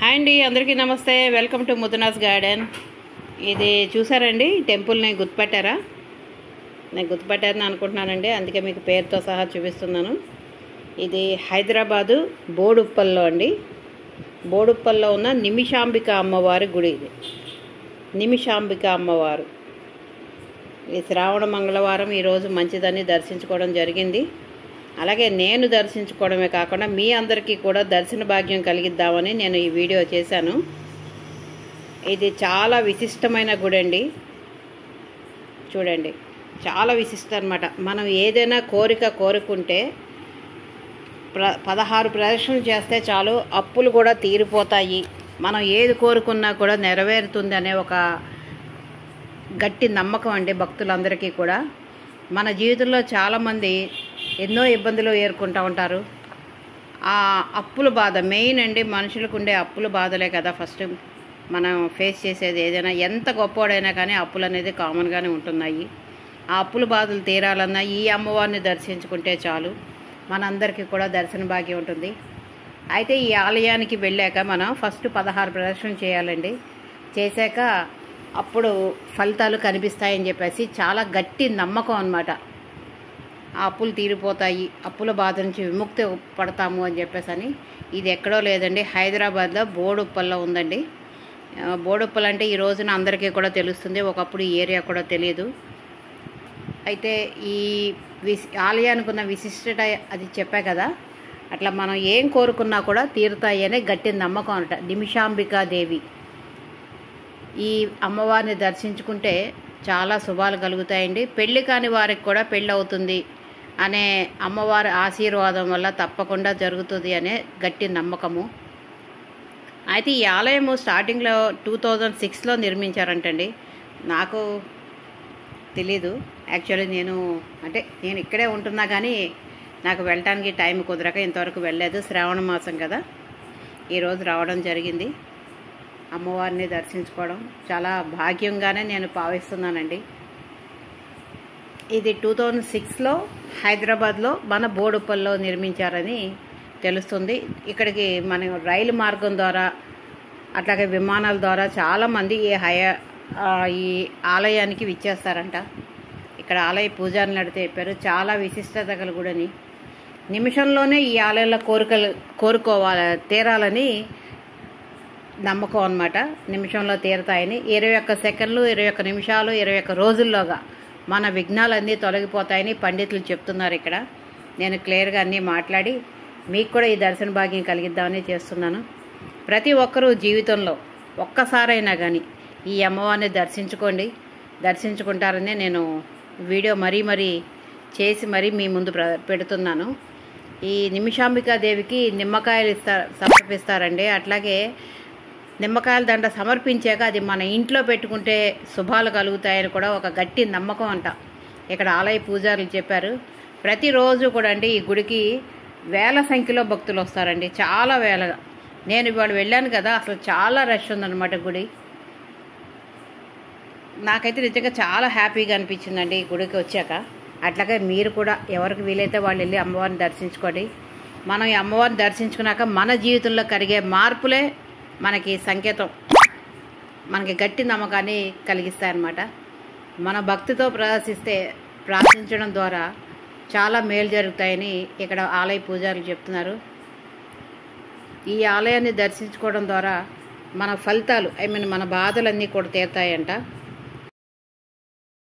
Hi అండి, అందరికీ నమస్తే. Welcome to Muddunas garden. ఇది చూసారండి, టెంపుల్ని గుర్తుపట్టారా? నేను గుర్తుపట్టారని అనుకుంటున్నానండి, అందుకే మీకు పేరుతో సహా చూపిస్తున్నాను. ఇది హైదరాబాదు బోడుప్పల్లో అండి. బోడుప్పల్లో ఉన్న నిమిషాంబిక అమ్మవారి గుడి. ఇది నిమిషాంబిక అమ్మవారు. ఈ శ్రావణ మంగళవారం ఈరోజు మంచిదని దర్శించుకోవడం జరిగింది. అలాగే నేను దర్శించుకోవడమే కాకుండా మీ అందరికీ కూడా దర్శన భాగ్యం కలిగిద్దామని నేను ఈ వీడియో చేశాను. ఇది చాలా విశిష్టమైన గుడి అండి. చూడండి, చాలా విశిష్టం అన్నమాట. మనం ఏదైనా కోరుకుంటే 16 ప్రదక్షిణలు చేస్తే చాలు, అప్పులు కూడా తీరిపోతాయి, మనం ఏది కోరుకున్నా కూడా నెరవేరుతుంది అనే ఒక గట్టి నమ్మకం అండి భక్తులందరికీ కూడా. మన జీవితంలో చాలామంది ఎన్నో ఇబ్బందులు ఎదుర్కొంటూ ఉంటారు. ఆ అప్పుల బాధ మెయిన్ అండి. మనుషులకు ఉండే అప్పుల బాధలే కదా ఫస్ట్ మనం ఫేస్ చేసేది. ఏదైనా ఎంత గొప్పవాడైనా కానీ అప్పులు అనేది కామన్గానే ఉంటున్నాయి. ఆ అప్పుల బాధలు తీరాలన్నా ఈ అమ్మవారిని దర్శించుకుంటే చాలు, మనందరికీ కూడా దర్శన భాగ్యం ఉంటుంది. అయితే ఈ ఆలయానికి వెళ్ళాక మనం ఫస్ట్ 16 ప్రదక్షిణలు చేయాలండి. చేశాక అప్పుడు ఫలితాలు కనిపిస్తాయని చెప్పేసి చాలా గట్టి నమ్మకం అన్నమాట. ఆ అప్పులు తీరిపోతాయి, అప్పుల బాధ నుంచి విముక్తి పడతాము అని చెప్పేసి అని. ఇది ఎక్కడో లేదండి, హైదరాబాద్లో బోడుప్పల్లో ఉందండి. బోడుప్పల్ అంటే ఈ రోజున అందరికీ కూడా తెలుస్తుంది, ఒకప్పుడు ఈ ఏరియా కూడా తెలియదు. అయితే ఈ ఆలయానికి ఉన్న విశిష్టత అది చెప్పా కదా, అట్లా మనం ఏం కోరుకున్నా కూడా తీరుతాయి అనే గట్టి నమ్మకం అంట. నిమిషాంబికా దేవి ఈ అమ్మవారిని దర్శించుకుంటే చాలా శుభాలు కలుగుతాయండి. పెళ్ళి కాని వారికి కూడా పెళ్ళి అవుతుంది అనే అమ్మవారి ఆశీర్వాదం వల్ల తప్పకుండా జరుగుతుంది అనే గట్టి నమ్మకము. అయితే ఈ ఆలయము స్టార్టింగ్లో 2006లో నిర్మించారంటండి. నాకు తెలీదు యాక్చువల్లీ. నేను ఇక్కడే ఉంటున్నా కానీ నాకు వెళ్ళటానికి టైం కుదరక ఇంతవరకు వెళ్ళలేదు. శ్రావణ మాసం కదా, ఈరోజు రావడం జరిగింది. అమ్మవారిని దర్శించుకోవడం చాలా భాగ్యంగానే నేను భావిస్తున్నానండి. ఇది 2006లో హైదరాబాద్లో మన బోడుప్పల్లో నిర్మించారని తెలుస్తుంది. ఇక్కడికి మన రైలు మార్గం ద్వారా అట్లాగే విమానాల ద్వారా చాలామంది ఈ ఆలయానికి విచ్చేస్తారంట. ఇక్కడ ఆలయ పూజారులు నడితే చెప్పారు, చాలా విశిష్టత గల గుడని. నిమిషంలోనే ఈ ఆలయంలో తీరాలని నమ్మకం అన్నమాట. నిమిషంలో తీరుతాయని. 21 సెకండ్లు, 21 నిమిషాలు, 21 రోజుల్లోగా మన విఘ్నాలన్నీ తొలగిపోతాయని పండితులు చెప్తున్నారు ఇక్కడ. నేను క్లియర్గా అన్నీ మాట్లాడి మీకు కూడా ఈ దర్శన భాగ్యం కలిగిద్దామని చేస్తున్నాను. ప్రతి ఒక్కరూ జీవితంలో ఒక్కసారైనా కానీ ఈ అమ్మవారిని దర్శించుకుంటారని నేను వీడియో మరీ చేసి మీ ముందు పెడుతున్నాను. ఈ నిమిషాంబికా దేవికి నిమ్మకాయలు సమర్పిస్తారండి. అట్లాగే నిమ్మకాయల దండ సమర్పించాక అది మన ఇంట్లో పెట్టుకుంటే శుభాలు కలుగుతాయని కూడా ఒక గట్టి నమ్మకం అంట. ఇక్కడ ఆలయ పూజారులు చెప్పారు. ప్రతిరోజు కూడా అండి ఈ గుడికి వేల సంఖ్యలో భక్తులు వస్తారండి, చాలా వేలగా. నేను ఇవాళ వెళ్ళాను కదా, అసలు చాలా రష్ ఉందన్నమాట గుడి. నాకైతే నిజంగా చాలా హ్యాపీగా అనిపించిందండి ఈ గుడికి వచ్చాక. అట్లాగే మీరు కూడా ఎవరికి వీలైతే వాళ్ళు వెళ్ళి అమ్మవారిని దర్శించుకోండి. మనం ఈ అమ్మవారిని దర్శించుకున్నాక మన జీవితంలో కలిగే మార్పులే మనకి సంకేతం, మనకి గట్టి నమ్మకాన్ని కలిగిస్తాయన్నమాట. మన భక్తితో ప్రార్థించడం ద్వారా చాలా మేలు జరుగుతాయని ఇక్కడ ఆలయ పూజారులు చెప్తున్నారు. ఈ ఆలయాన్ని దర్శించుకోవడం ద్వారా మన ఫలితాలు మన బాధలన్నీ కూడా తీరుతాయంట.